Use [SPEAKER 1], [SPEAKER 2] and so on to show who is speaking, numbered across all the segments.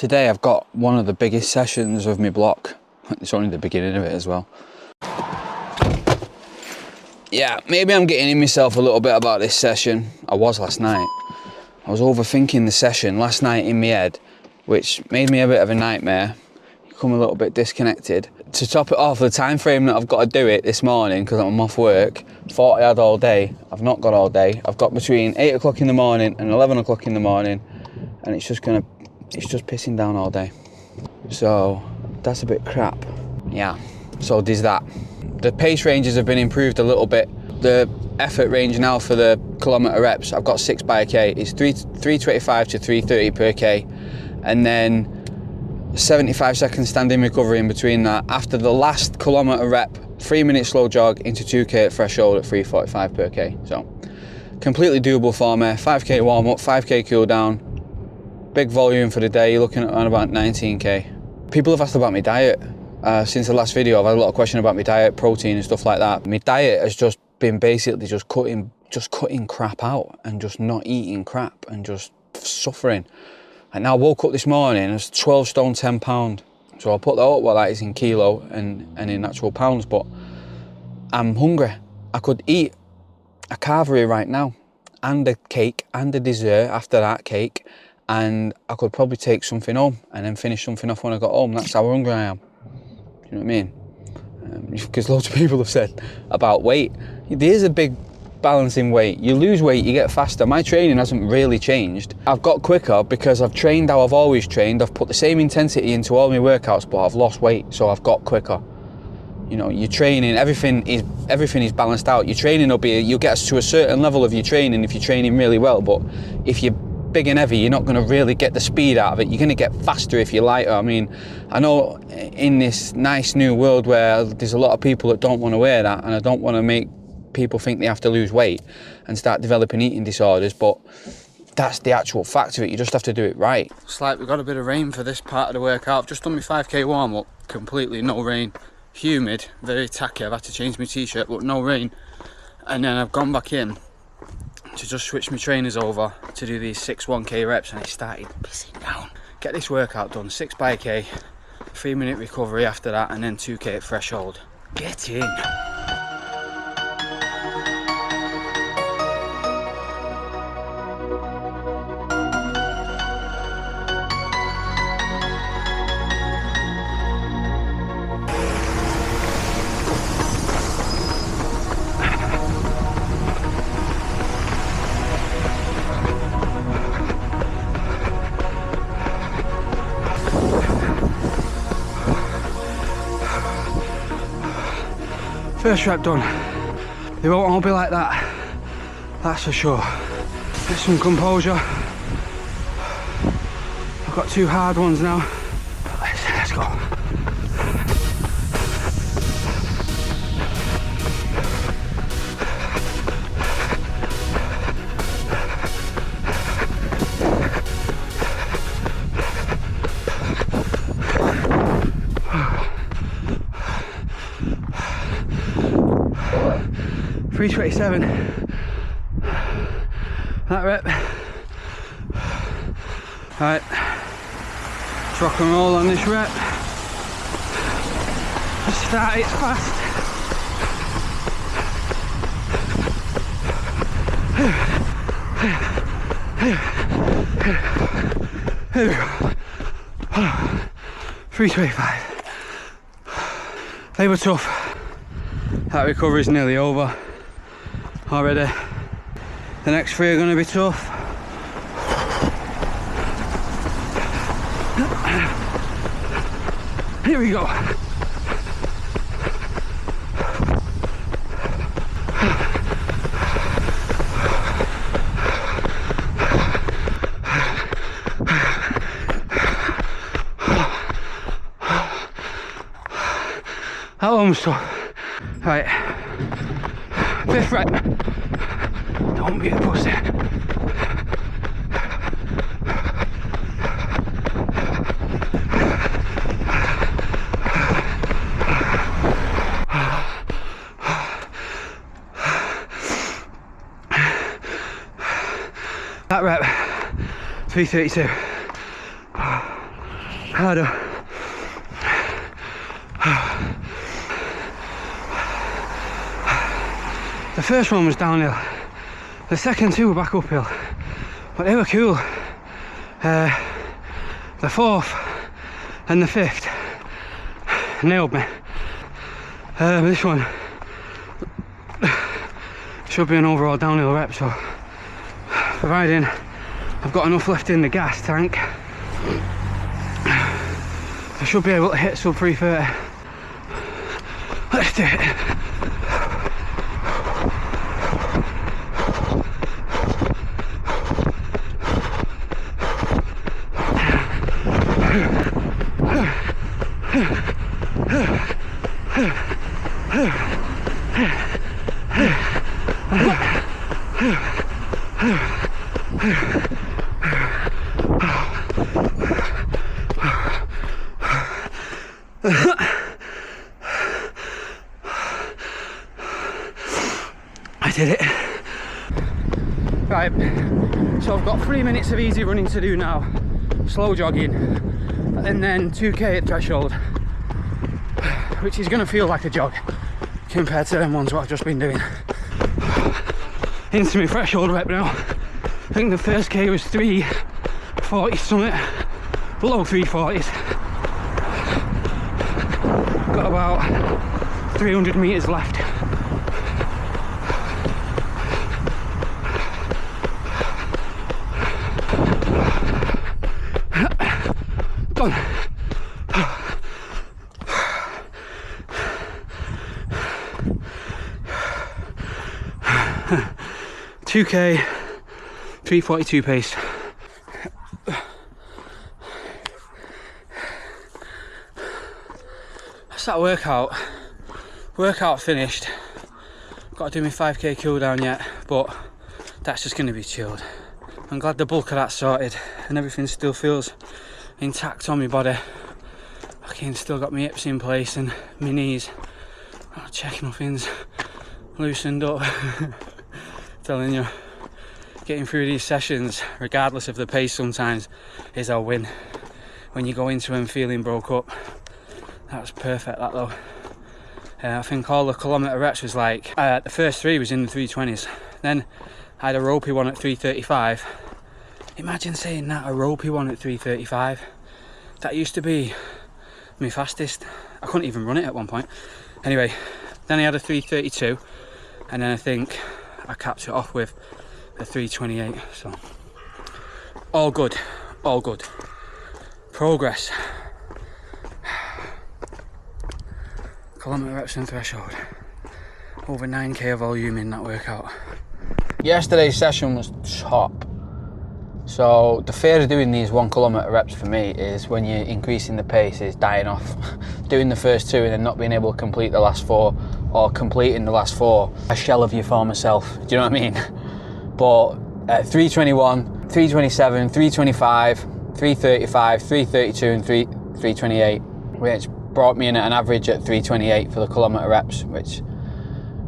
[SPEAKER 1] Today I've got one of the biggest sessions of my block. It's only the beginning of it as well. Yeah, maybe I'm getting in myself a little bit about this session. I was last night. I was overthinking the session last night in my head, which made me a bit of a nightmare. Come a little bit disconnected. To top it off, the time frame that I've got to do it this morning, because I'm off work, thought I had all day. I've not got all day. I've got between 8 o'clock in the morning and 11 o'clock in the morning, and it's just pissing down all day. So that's a bit crap. Yeah, so there's that. The pace ranges have been improved a little bit. The effort range now for the kilometer reps, I've got 6 by a K. It's 325 to 330 per K, and then 75 seconds standing recovery in between that. After the last kilometer rep, 3 minute slow jog into 2K at threshold at 345 per K. So completely doable for me. 5K warm up, 5K cool down. Big volume for the day, you're looking at around about 19K. People have asked about my diet. Since the last video, I've had a lot of questions about my diet, protein and stuff like that. My diet has just been basically just cutting crap out and just not eating crap and just suffering. And now I woke up this morning, and it's 12 stone 10 pound. So I'll put that up, well, that is in kilo and in actual pounds, but I'm hungry. I could eat a carvery right now and a cake and a dessert after that cake, and I could probably take something home and then finish something off when I got home. That's how hungry I am. You know what I mean? Because loads of people have said about weight. There's a big balance in weight. You lose weight, you get faster. My training hasn't really changed. I've got quicker because I've trained how I've always trained. I've put the same intensity into all my workouts, but I've lost weight, so I've got quicker. You know, your training, everything is balanced out. Your training will be, you'll get to a certain level of your training if you're training really well, but if you're big and heavy, you're not going to really get the speed out of it. You're going to get faster if you're lighter. I mean, I know in this nice new world where there's a lot of people that don't want to wear that, and I don't want to make people think they have to lose weight and start developing eating disorders, but that's the actual fact of it. You just have to do it right. It's like we've got a bit of rain for this part of the workout. I've just done my 5K warm up, completely no rain, humid, very tacky. I've had to change my t-shirt, but no rain. And then I've gone back in to just switch my trainers over to do these 6 1K reps, and it started pissing down. Get this workout done, 6 by a K, 3 minute recovery after that, and then 2K at threshold. Get in. First rep done. They won't all be like that, that's for sure. Get some composure. I've got 2 hard ones now. Let's go. $327. That rep. Right, let's rock and roll on this rep. Just start it fast. Here we go. 325. They were tough. That recovery is nearly over already. The next 3 are going to be tough. Here we go. That one was tough. Right, 5th rep. Don't be a pussy. That rep, 332.
[SPEAKER 2] harder. The first one was downhill. The second two were back uphill, but they were cool. The fourth and the fifth nailed me. This one should be an overall downhill rep, so providing I've got enough left in the gas tank, I should be able to hit sub 330. Let's do it. I did it. Right, so I've got 3 minutes of easy running to do now, slow jogging, and then 2k at threshold, which is going to feel like a jog compared to them ones what I've just been doing. Into my threshold rep now. I think the first k was 340 something, below 340s. Got about 300 meters left. Done. 2k, 3:42 pace. That's that workout. Workout finished. Got to do my 5k cool down yet, but that's just going to be chilled. I'm glad the bulk of that's sorted and everything still feels intact on my body. I can still got my hips in place and my knees. Oh, check nothing's loosened up. Telling you, getting through these sessions, regardless of the pace, sometimes is a win. When you go into them feeling broke up, that's perfect. That though, I think all the kilometer reps was like the first 3 was in the 320s. Then I had a ropey one at 335. Imagine saying that, a ropey one at 335. That used to be my fastest. I couldn't even run it at one point. Anyway, then I had a 332, and then I think I capped it off with a 328. So all good, all good. Progress. Kilometer reps and threshold. Over 9k of volume in that workout.
[SPEAKER 1] Yesterday's session was top. So the fear of doing these 1 kilometer reps for me is when you're increasing the pace is dying off. Doing the first 2 and then not being able to complete the last 4, or completing the last 4, a shell of your former self. Do you know what I mean? But at 321, 327, 325, 335, 332 and 328, which brought me in at an average at 328 for the kilometer reps, which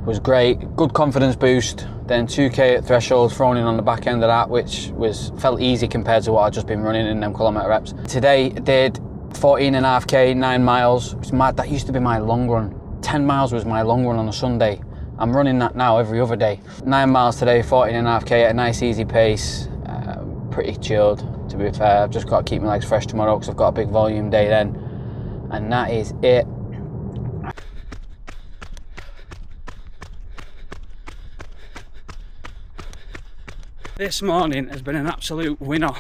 [SPEAKER 1] was great. Good confidence boost. Then 2k at threshold thrown in on the back end of that, which felt easy compared to what I'd just been running in them kilometer reps. Today did 14.5k, 9 miles. It's mad, that used to be my long run. 10 miles was my long run on a Sunday. I'm running that now every other day. 9 miles today, 14.5k at a nice easy pace. Pretty chilled, to be fair. I've just got to keep my legs fresh tomorrow because I've got a big volume day then. And that is it.
[SPEAKER 2] This morning has been an absolute winner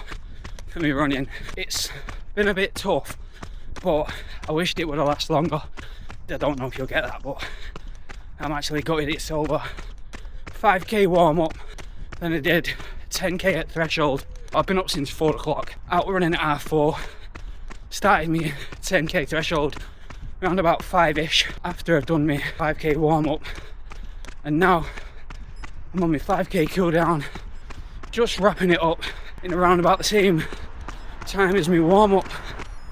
[SPEAKER 2] for me running. It's been a bit tough, but I wished it would have lasted longer. I don't know if you'll get that, but I'm actually gutted it's over. 5k warm up, then I did 10k at threshold. I've been up since 4 o'clock, out running at 4:30. Started me 10k threshold around about 5ish after I've done my 5k warm up, and now I'm on my 5k cool down, just wrapping it up in around about the same time as my warm up.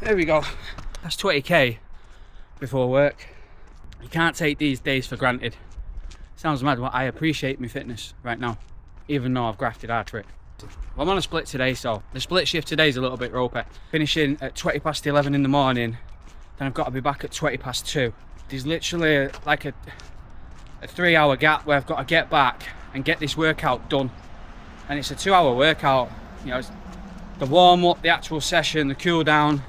[SPEAKER 2] There we go. That's 20k before work. You can't take these days for granted. Sounds mad, but I appreciate my fitness right now, even though I've grafted hard for it. I'm on a split today, so the split shift today is a little bit ropey. Finishing at 20 past 11 in the morning, then I've got to be back at 20 past 2. There's literally like a 3-hour gap where I've got to get back and get this workout done. And it's a 2-hour workout. You know, it's the warm up, the actual session, the cool down,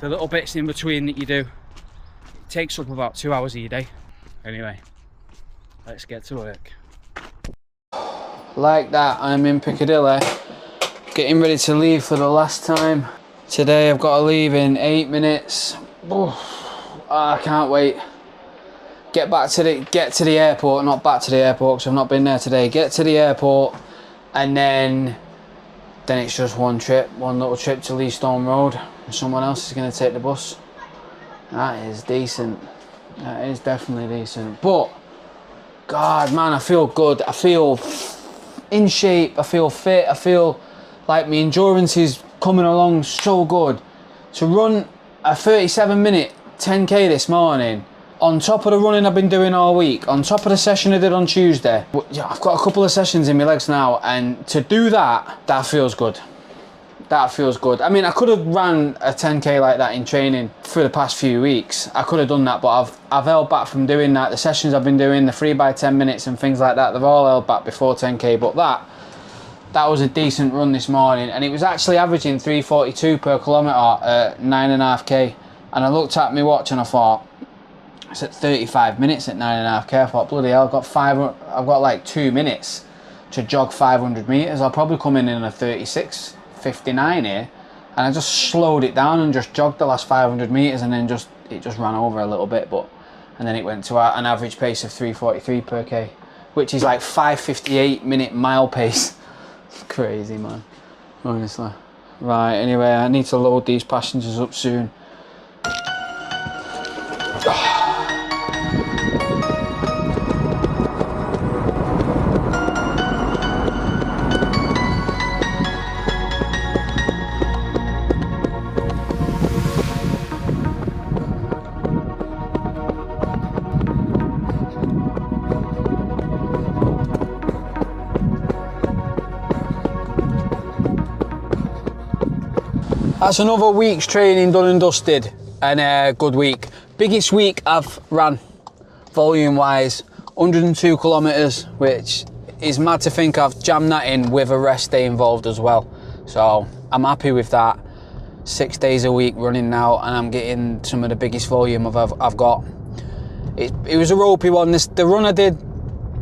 [SPEAKER 2] the little bits in between that you do. It takes up about 2 hours of your day. Anyway, let's get to work.
[SPEAKER 1] Like that, I'm in Piccadilly, getting ready to leave for the last time. Today I've got to leave in 8 minutes. I can't wait. Get to the airport, not back to the airport because I've not been there today. Get to the airport, and then it's just one little trip to Leastone Road. Someone else is going to take the bus. That is decent. That is definitely decent. But God, man, I feel good. I feel in shape. I feel fit. I feel like my endurance is coming along so good. To run a 37-minute 10k this morning, on top of the running I've been doing all week, on top of the session I did on Tuesday, I've got a couple of sessions in my legs now, and to do that feels good. That feels good. I mean, I could have ran a 10k like that in training for the past few weeks. I could have done that, but I've held back from doing that. The sessions I've been doing, the 3x10 minutes and things like that, they've all held back before 10k, but that was a decent run this morning, and it was actually averaging 3:42 per kilometre at 9.5k. And I looked at my watch and I thought, it's at 35 minutes at 9.5k. I thought, bloody hell, I've got like 2 minutes to jog 500 metres. I'll probably come in a 36:59 here. And I just slowed it down and just jogged the last 500 metres, and then it just ran over a little bit. And then it went to an average pace of 3:43 per k, which is like 5:58 minute mile pace. It's crazy, man, honestly. Right, anyway, I need to load these passengers up soon. That's another week's training done and dusted, and a good week. Biggest week I've ran, volume wise, 102 kilometres, which is mad to think I've jammed that in with a rest day involved as well. So I'm happy with that. 6 days a week running now, and I'm getting some of the biggest volume I've got. It was a ropey one. The run I did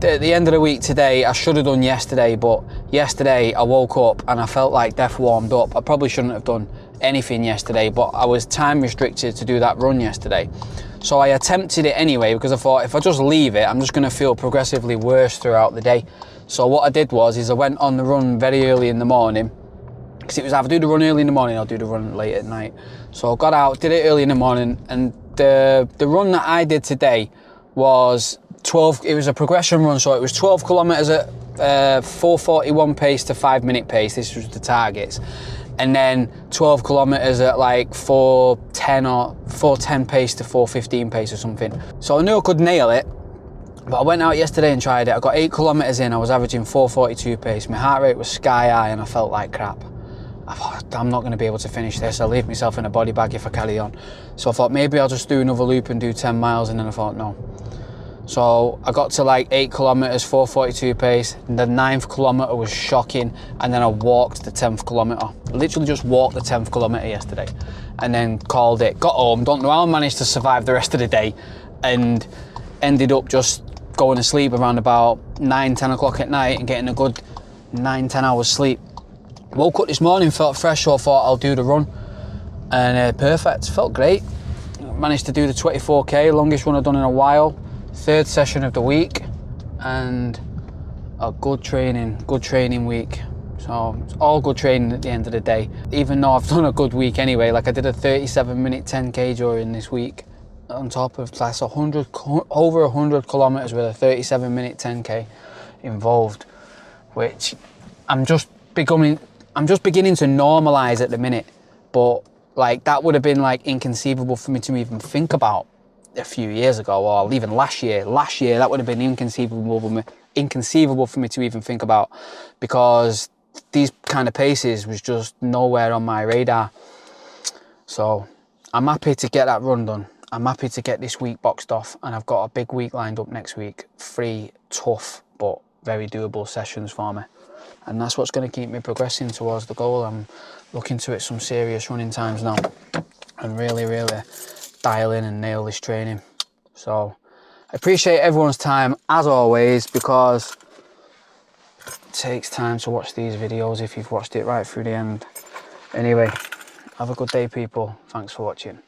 [SPEAKER 1] at the end of the week today, I should have done yesterday, but yesterday I woke up and I felt like death warmed up. I probably shouldn't have done anything yesterday, but I was time restricted to do that run yesterday. So I attempted it anyway, because I thought if I just leave it, I'm just going to feel progressively worse throughout the day. So what I did was I went on the run very early in the morning, because it was either do the run early in the morning or do the run late at night. So I got out, did it early in the morning, and the run that I did today was 12, it was a progression run, so it was 12 kilometres at 4:41 pace to 5 minute pace. This was the targets. And then 12 kilometres at like 4:10 or 4:10 pace to 4:15 pace or something. So I knew I could nail it, but I went out yesterday and tried it. I got 8 kilometres in, I was averaging 4:42 pace. My heart rate was sky high and I felt like crap. I thought, I'm not going to be able to finish this. I'll leave myself in a body bag if I carry on. So I thought maybe I'll just do another loop and do 10 miles, and then I thought no. So I got to like 8 kilometres, 4:42 pace. The 9th kilometre was shocking, and then I walked the 10th kilometre. Literally just walked the 10th kilometre yesterday, and then called it. Got home, don't know how I managed to survive the rest of the day, and ended up just going to sleep around about 9-10 o'clock at night and getting a good 9-10 hours sleep. Woke up this morning, felt fresh, so I thought I'll do the run, and perfect, felt great. Managed to do the 24k, longest run I've done in a while. 3rd session of the week, and a good training week. So it's all good training at the end of the day, even though I've done a good week anyway. Like I did a 37-minute 10k during this week, on top of that's over 100 kilometres with a 37-minute 10k involved, which I'm just beginning to normalise at the minute. But like that would have been like inconceivable for me to even think about a few years ago, or even last year that would have been inconceivable for me to even think about, because these kind of paces was just nowhere on my radar. So I'm happy to get that run done. I'm happy to get this week boxed off, and I've got a big week lined up next week. 3 tough but very doable sessions for me. And that's what's going to keep me progressing towards the goal. I'm looking to hit some serious running times now and really, really dial in and nail this training. So I appreciate everyone's time as always, because it takes time to watch these videos if you've watched it right through the end. Anyway, have a good day, people. Thanks for watching.